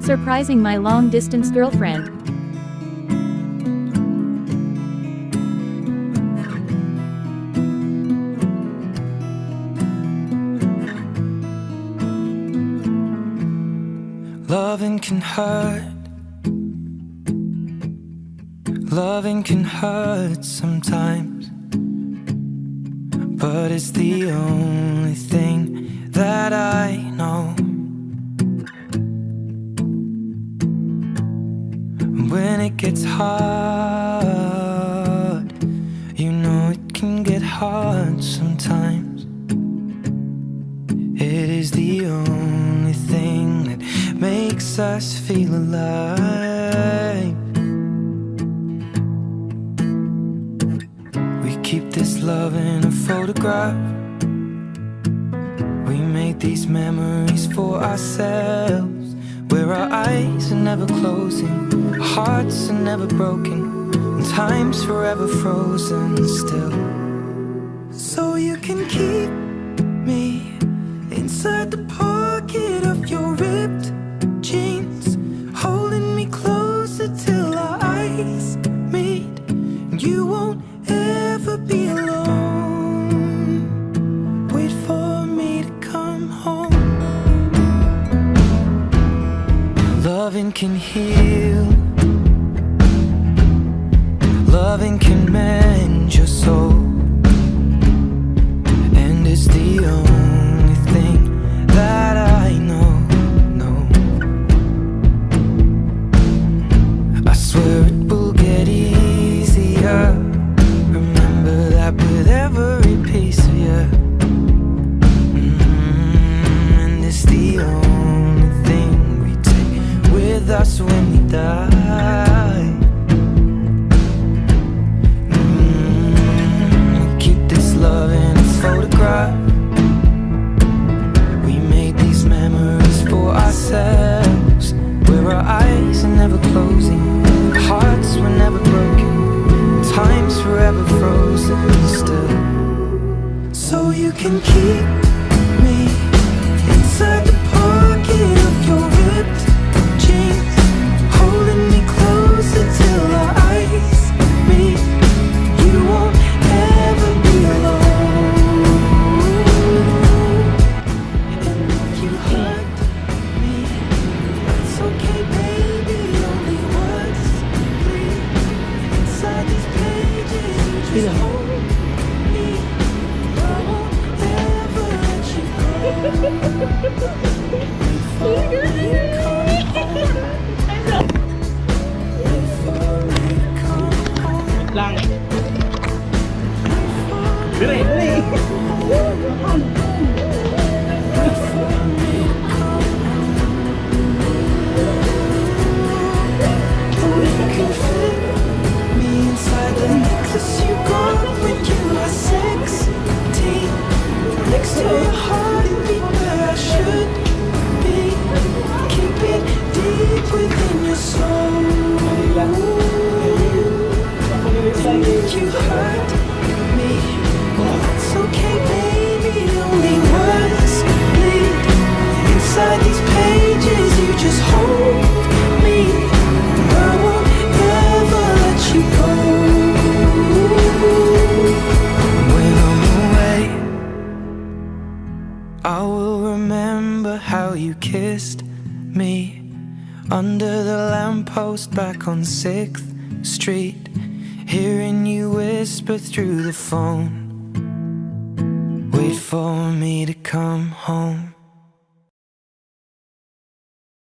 surprising my long-distance girlfriend. Loving can hurt. Loving can hurt sometimes, but it's the only thing that I know. When it gets hard, you know it can get hard sometimes. It is the only thing that makes us feel alive. We keep this love in a photograph. We made these memories for ourselves, where our eyes are never closing, our hearts are never broken, and time's forever frozen still. So you can keep me inside the pocket of your ripped jeans, holding me closer till our eyes meet. You won't ever be alone. Wait for me to come home. Loving can heal. Loving can mend your soul, and it's the only thing that I know. I swear it will get easier. Remember that with every piece of you. And it's the only thing we take with us when we die. We keep this love in its photograph. We made these memories for ourselves, where our eyes are never closing, our hearts were never broken, time's forever frozen still. So you can keep me inside the pocket of your ripped jeans, holding me closer till our eyes meet. You won't ever be alone. And if you hurt me, it's okay, baby. Only once, please. Inside these pages, you just hold me. I won't ever let you go. Before you come home. Before you come home. Lang. Dali, dali. Me inside the necklace you got when you were 16, next to your heartbeat where I should be. Keep it deep within your soul. And if you hurt me, well, it's okay, baby. Only words bleed inside these pages. You just hold me. I won't ever let you go. When I'm away, I will remember how you kissed me under the lamppost back on 6th Street, hearing you whisper through the phone, wait for me to come home.